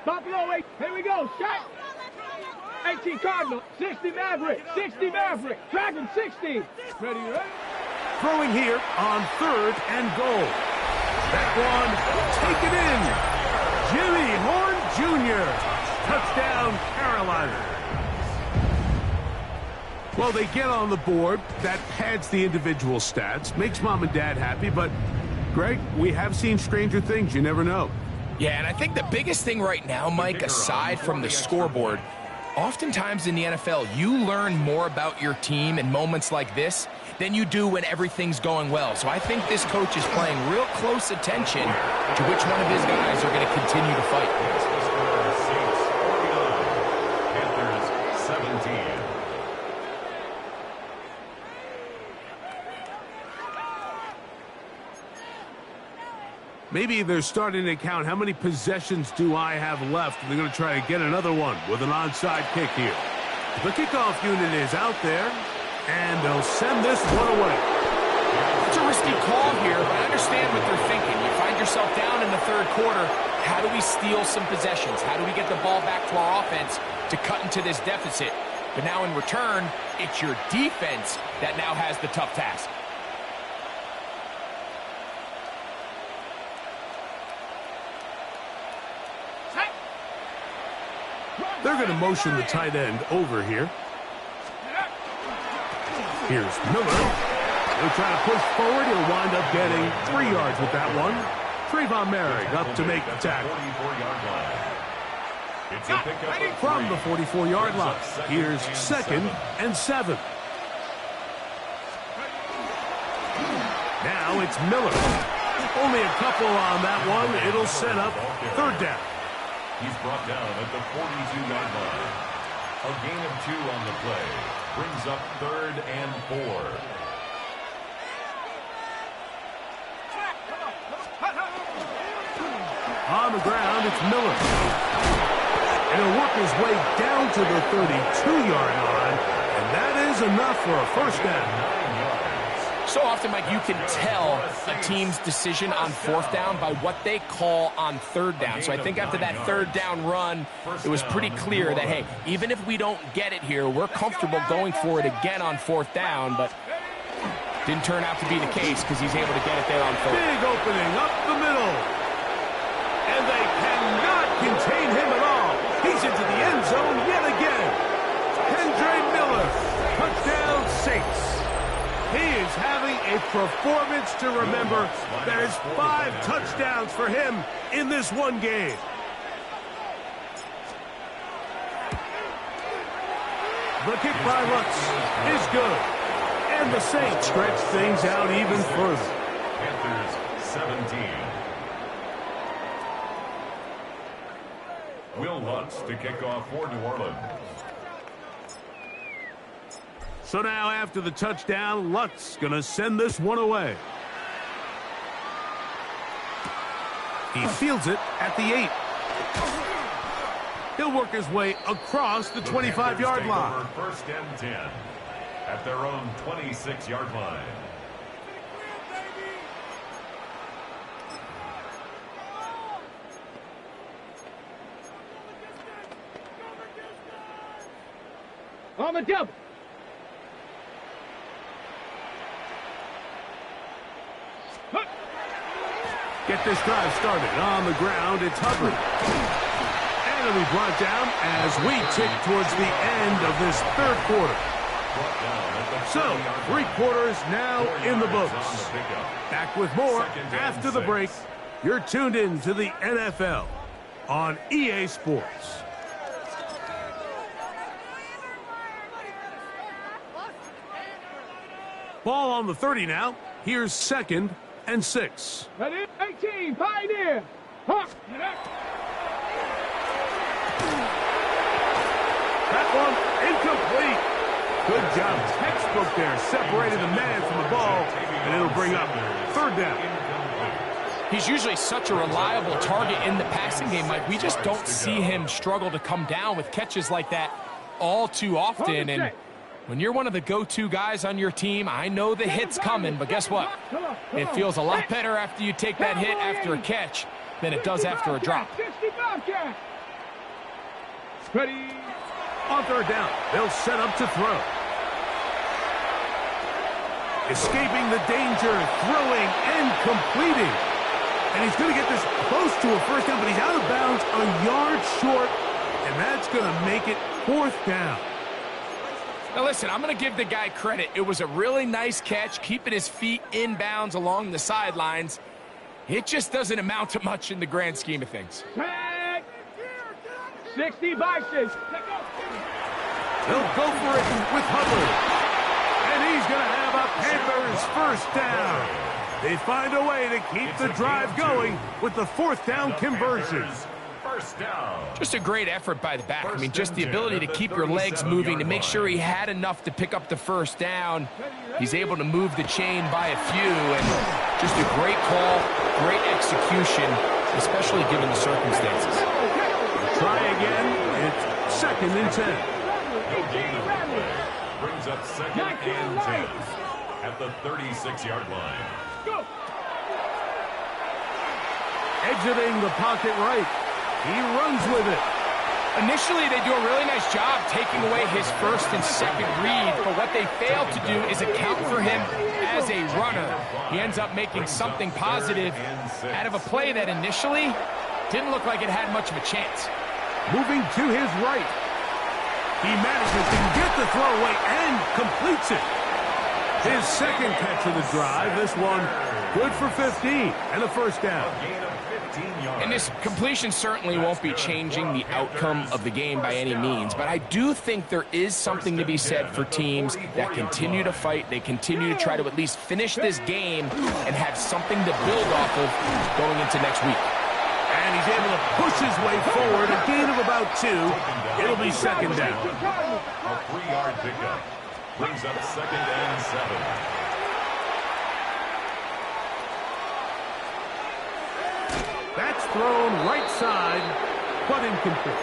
Speaker 4: Buffalo 8. Here we go. Shot. 18 Cardinal. 60 Maverick. 60 Maverick. Dragon 60. Ready, ready.
Speaker 2: Throwing here on 3rd and goal. That one taken in. Jimmy Horn Jr. Touchdown, Carolina. Well, they get on the board. That pads the individual stats, makes mom and dad happy, but, Greg, we have seen stranger things. You never know.
Speaker 5: Yeah, and I think the biggest thing right now, Mike, aside from the scoreboard, oftentimes in the NFL, you learn more about your team in moments like this than you do when everything's going well. So I think this coach is paying real close attention to which one of his guys are going to continue to fight.
Speaker 3: Panthers 17.
Speaker 2: Maybe they're starting to count how many possessions do I have left. They're going to try to get another one with an onside kick here. The kickoff unit is out there, and they'll send this one away.
Speaker 5: It's a risky call here, but I understand what they're thinking. You find yourself down in the 3rd quarter. How do we steal some possessions? How do we get the ball back to our offense to cut into this deficit? But now in return, it's your defense that now has the tough task.
Speaker 2: They're going to motion the tight end over here. Here's Miller. He'll try to push forward. He'll wind up getting 3 yards with that one. Trayvon Merrick up to make the tackle. From the 44-yard line, here's 2nd and 7. Now it's Miller. Only a couple on that one. It'll set up 3rd down.
Speaker 3: He's brought down at the 42-yard line. A gain of 2 on the play brings up 3rd and 4.
Speaker 2: On the ground, it's Miller. And he'll work his way down to the 32-yard line, and that is enough for a 1st down.
Speaker 5: So often, Mike, you can tell a team's decision on 4th down by what they call on 3rd down. So I think after that 3rd down run, it was pretty clear that, hey, even if we don't get it here, we're comfortable going for it again on 4th down, but didn't turn out to be the case because he's able to get it there on 3rd.
Speaker 2: Big opening up the middle. And they cannot contain him at all. He's into the end zone yet again. Kendre Miller, touchdown Saints. He is having a performance to remember. There's 5 touchdowns for him in this one game. The kick by Lutz is good. And the Saints stretch things out even further.
Speaker 3: Panthers 17. Will Lutz to kick off for New Orleans.
Speaker 2: So now after the touchdown, Lutz going to send this one away. He fields it at the 8. He'll work his way across the 25-yard line.
Speaker 3: 1st and 10 at their own 26-yard line.
Speaker 4: On the double.
Speaker 2: Get this drive started. On the ground, it's Hubbard. And it'll be brought down as we tick towards the end of this 3rd quarter. So, 3 quarters now in the books. Back with more after the break. You're tuned in to the NFL on EA Sports. Ball on the 30 now. Here's 2nd and 6.
Speaker 4: That is 18, Pioneer. Huh.
Speaker 2: That one incomplete. Good job. Textbook there. Separated the man from the ball, and it'll bring up 3rd down.
Speaker 5: He's usually such a reliable target in the passing game, Mike. We just don't see him struggle to come down with catches like that all too often. And when you're one of the go-to guys on your team, I know the hit's coming, but guess what? It feels a lot better after you take that hit after a catch than it does after a drop.
Speaker 2: Ready? On 3rd down, they'll set up to throw. Escaping the danger, throwing, and completing. And he's going to get this close to a first down, but he's out of bounds a yard short, and that's going to make it 4th down.
Speaker 5: Now listen, I'm going to give the guy credit. It was a really nice catch, keeping his feet in bounds along the sidelines. It just doesn't amount to much in the grand scheme of things.
Speaker 4: Tag! 60 by 6.
Speaker 2: He'll go for it with Hubbard. And he's going to have a Panthers first down. They find a way to keep the drive going with the 4th down conversion.
Speaker 3: First down.
Speaker 5: Just a great effort by the back. I mean, just the ability to keep your legs moving to make sure he had enough to pick up the first down. He's able to move the chain by a few, and just a great call, great execution, especially given the circumstances.
Speaker 2: Try again. It's 2nd and 10.
Speaker 3: No gain of play. Brings up 2nd and 10 at the 36-yard line.
Speaker 4: Go!
Speaker 2: Exiting the pocket right. He runs with it.
Speaker 5: Initially, they do a really nice job taking away his first and second read, but what they fail to do is account for him as a runner. He ends up making something positive out of a play that initially didn't look like it had much of a chance.
Speaker 2: Moving to his right. He manages to get the throw away and completes it. His 2nd catch of the drive. This one good for 15 and a first down.
Speaker 5: And this completion certainly won't be changing the outcome of the game by any means, but I do think there is something to be said for teams that continue to fight. They continue to try to at least finish this game and have something to build off of going into next week.
Speaker 2: And he's able to push his way forward, a gain of about 2. It'll be 2nd down.
Speaker 3: A 3-yard pickup brings up 2nd and 7.
Speaker 2: That's thrown right side, but incomplete.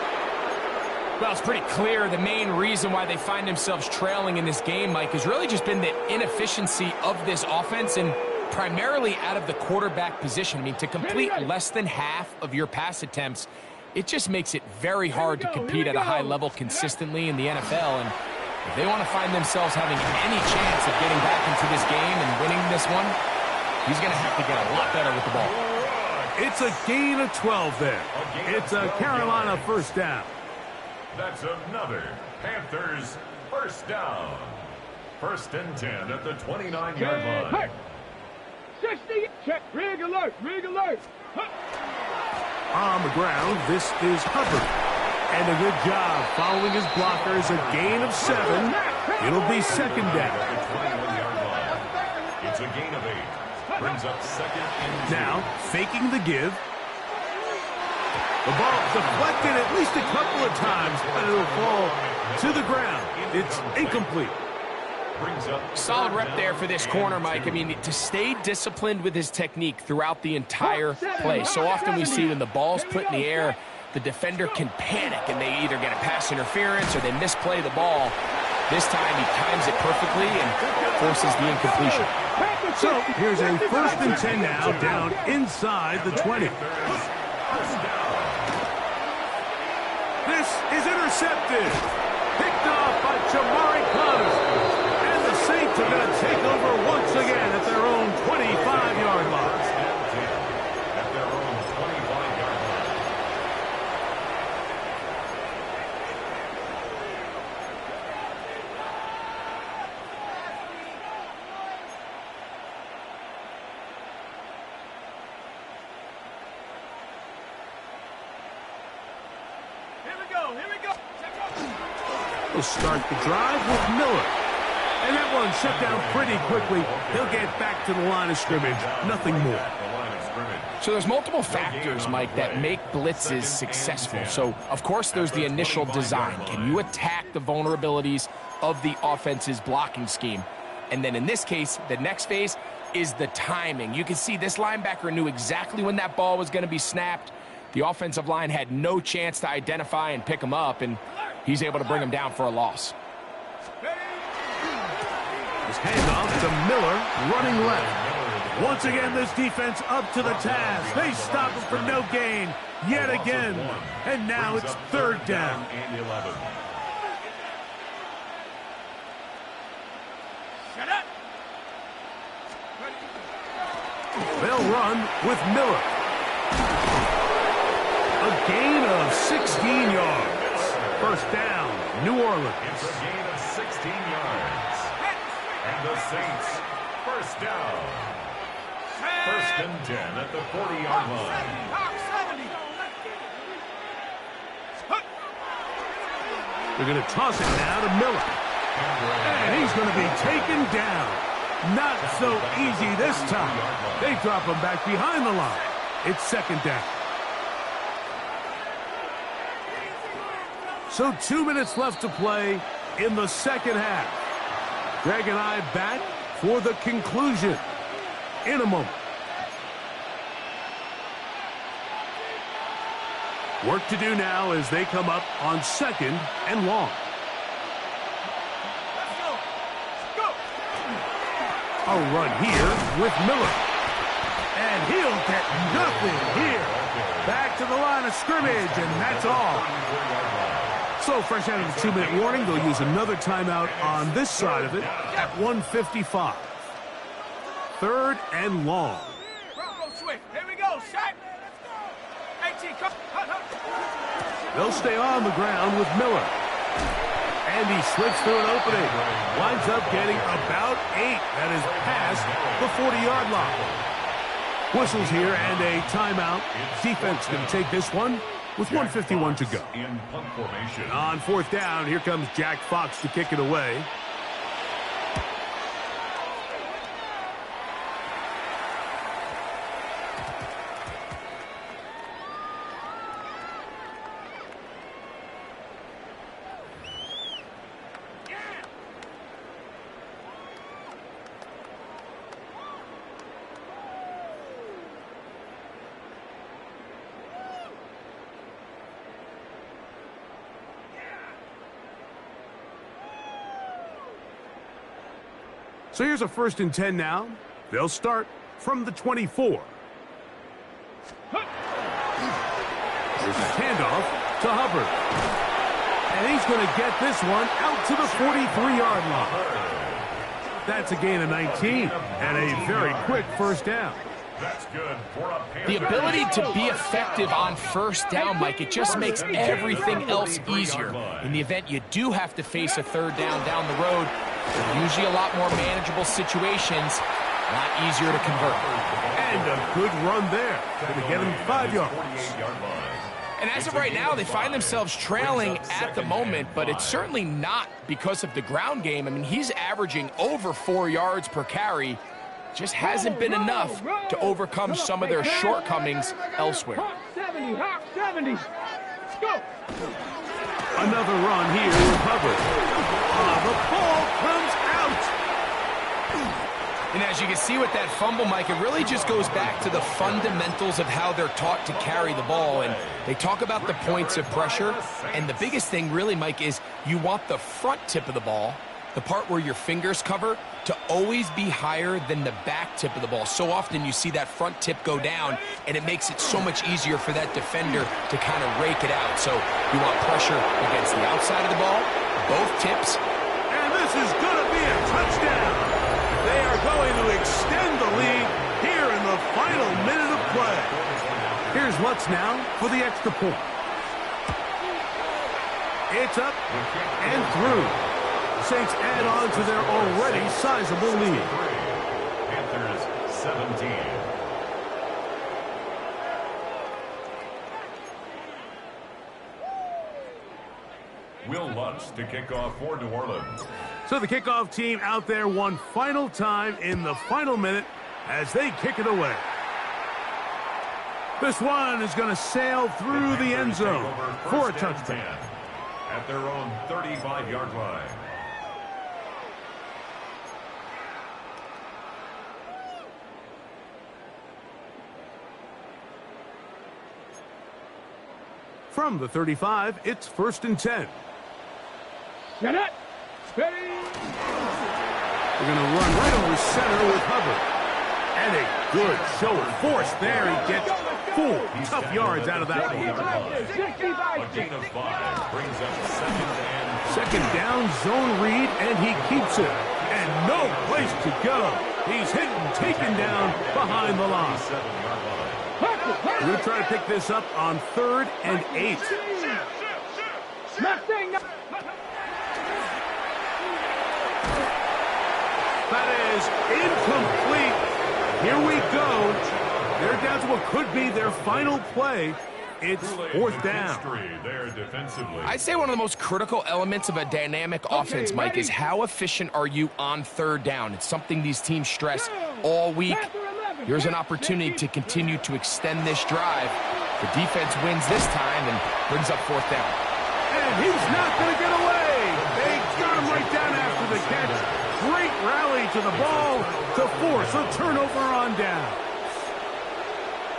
Speaker 5: Well, it's pretty clear the main reason why they find themselves trailing in this game, Mike, has really just been the inefficiency of this offense and primarily out of the quarterback position. I mean, to complete less than half of your pass attempts, it just makes it very hard to compete at a high level consistently in the NFL. And if they want to find themselves having any chance of getting back into this game and winning this one, he's going to have to get a lot better with the ball.
Speaker 2: It's a gain of 12 there. It's a Carolina first down.
Speaker 3: That's another Panthers first down. 1st and 10 at the 29-yard line.
Speaker 4: 60, check, rig alert, rig alert.
Speaker 2: On the ground, this is Hubbard. And a good job following his blockers, a gain of 7. It'll be 2nd down.
Speaker 3: At the 21-yard line. It's a gain of 8. Brings up 2nd and 2.
Speaker 2: Now, faking the give. The ball deflected at least a couple of times, but it'll fall to the ground. It's incomplete.
Speaker 5: Solid rep there for this corner, Mike. I mean, to stay disciplined with his technique throughout the entire play. So often we see when the ball's put in the air, the defender can panic and they either get a pass interference or they misplay the ball. This time he times it perfectly and forces the incompletion.
Speaker 2: So here's a 1st and 10 now, down inside the 20. This is intercepted. Picked off by Jamari Connors. And the Saints are going to take over once again at their own 25-yard line.
Speaker 3: At their own 25-yard line.
Speaker 2: We'll start the drive with Miller. And that one shut down pretty quickly. He'll get back to the line of scrimmage. Nothing more.
Speaker 5: So there's multiple factors, Mike, that make blitzes successful. So, of course, there's the initial design. Can you attack the vulnerabilities of the offense's blocking scheme? And then in this case, the next phase is the timing. You can see this linebacker knew exactly when that ball was going to be snapped. The offensive line had no chance to identify and pick him up, and he's able to bring him down for a loss.
Speaker 2: His handoff to Miller, running left. Once again, this defense up to the task. They stop him for no gain yet again. And now it's 3rd down. They'll run with Miller. A gain of 16 yards. First down, New Orleans.
Speaker 3: It's a gain of 16 yards. And the Saints, first down. First and 10 at the 40-yard line.
Speaker 2: They're going to toss it now to Miller. And he's going to be taken down. Not so easy this time. They drop him back behind the line. It's second down. So 2 minutes left to play in the second half. Greg and I back for the conclusion in a moment. Work to do now as they come up on second and long. A run here with Miller. And he'll get nothing here. Back to the line of scrimmage, and that's all. So fresh out of the 2-minute warning, they'll use another timeout on this side of it at 1:55. Third and long.
Speaker 4: Here we go, set.
Speaker 2: They'll stay on the ground with Miller. And he slips through an opening. Winds up getting about 8. That is past the 40-yard line. Whistles here and a timeout. Defense going to take this one with 1:51 to go.
Speaker 3: In punt formation.
Speaker 2: On fourth down, here comes Jack Fox to kick it away. So here's a 1st and 10 now. They'll start from the 24. There's a handoff to Hubbard. And he's going to get this one out to the 43-yard line. That's a gain of 19 and a very quick first down.
Speaker 3: That's good for a Panther.
Speaker 5: The ability to be effective on first down, Mike, it just makes everything else easier. In the event you do have to face a third down the road, they're usually a lot more manageable situations, a lot easier to convert.
Speaker 2: And a good run there. Going to get him 5 yards.
Speaker 5: And as of right now, they find themselves trailing at the moment, but it's certainly not because of the ground game. I mean, he's averaging over 4 yards per carry. Just hasn't been enough to overcome some of their shortcomings elsewhere.
Speaker 4: Hawk 70, Hawk 70. Go.
Speaker 2: Another run here with Hubbard. The ball comes out.
Speaker 5: And as you can see with that fumble, Mike, it really just goes back to the fundamentals of how they're taught to carry the ball. And they talk about the points of pressure. And the biggest thing really, Mike, is you want the front tip of the ball, the part where your fingers cover, to always be higher than the back tip of the ball. So often you see that front tip go down, and it makes it so much easier for that defender to kind of rake it out. So you want pressure against the outside of the ball, both tips.
Speaker 2: And this is going to be a touchdown. They are going to extend the lead here in the final minute of play. Here's Lutz now for the extra point. It's up and through. Saints add on to their already sizable lead.
Speaker 3: Panthers 17. Will Lutz to kick off for New Orleans.
Speaker 2: So the kickoff team out there one final time in the final minute as they kick it away. This one is going to sail through the end zone for a touchdown.
Speaker 3: At their own 35-yard line.
Speaker 2: From the 35, it's 1st and 10.
Speaker 4: Get it. Ready.
Speaker 2: They're going to run right over center with Hubbard. And a good show of force there. He gets 4 tough yards out of that one.
Speaker 3: A gain of 5 brings up
Speaker 2: Second down, zone read, and he keeps it. And no place to go. He's hit and taken down behind the line.
Speaker 3: 7-yard line.
Speaker 2: We try to pick this up on 3rd and 8. That is incomplete. Here we go. They're down to what could be their final play. It's 4th down.
Speaker 3: There defensively.
Speaker 5: I'd say one of the most critical elements of a dynamic offense, Mike, is how efficient are you on 3rd down. It's something these teams stress all week. Here's an opportunity to continue to extend this drive. The defense wins this time and brings up 4th down.
Speaker 2: And he's not going to get away. They got him right down after the catch. Great rally to the ball to force a turnover on down.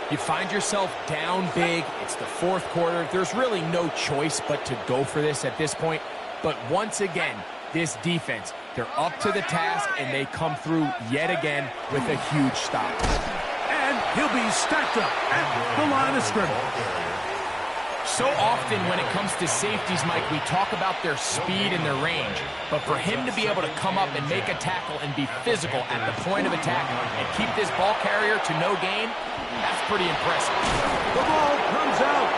Speaker 5: You find yourself down big. It's the 4th quarter. There's really no choice but to go for this at this point. But once again, this defense, they're up to the task, and they come through yet again with a huge stop.
Speaker 2: And he'll be stacked up at the line of scrimmage.
Speaker 5: So often when it comes to safeties, Mike, we talk about their speed and their range. But for him to be able to come up and make a tackle and be physical at the point of attack and keep this ball carrier to no gain, that's pretty impressive.
Speaker 2: The ball comes out.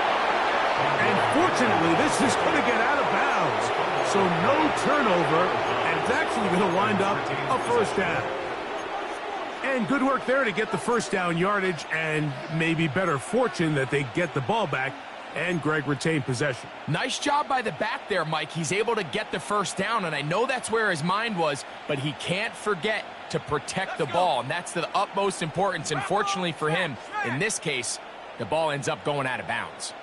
Speaker 2: And fortunately, this is going to get out of bounds. So no turnover, and it's actually going to wind up a 1st down. And good work there to get the 1st down yardage, and maybe better fortune that they get the ball back and Greg retained possession.
Speaker 5: Nice job by the back there, Mike. He's able to get the 1st down, and I know that's where his mind was, but he can't forget to protect the ball, and that's the utmost importance. And fortunately for him, in this case, the ball ends up going out of bounds.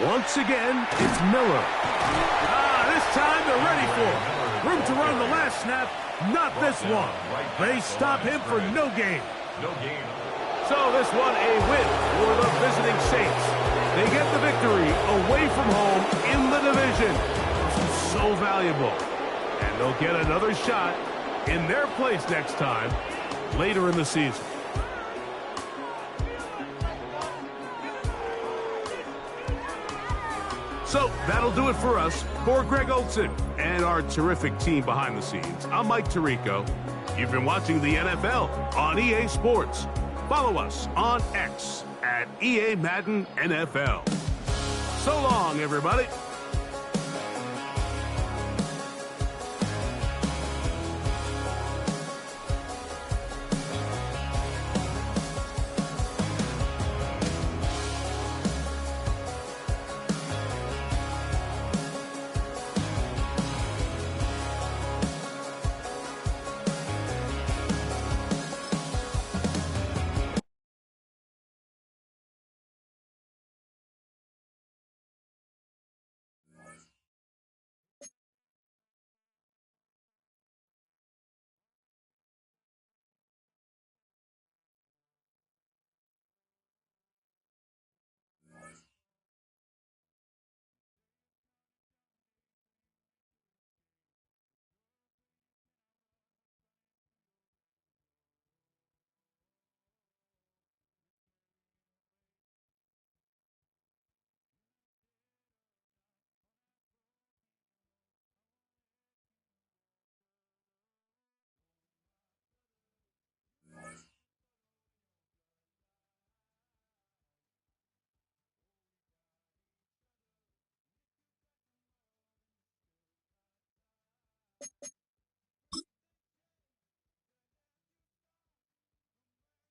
Speaker 2: Once again, it's Miller. This time they're ready for it. Room to run the last snap, not this one. They stop him for no gain.
Speaker 3: No gain.
Speaker 2: So this one a win for the visiting Saints. They get the victory away from home in the division. This is so valuable. And they'll get another shot in their place next time later in the season. So that'll do it for us. For Greg Olson and our terrific team behind the scenes, I'm Mike Tirico. You've been watching the NFL on EA Sports. Follow us on X at EA Madden NFL. So long, everybody.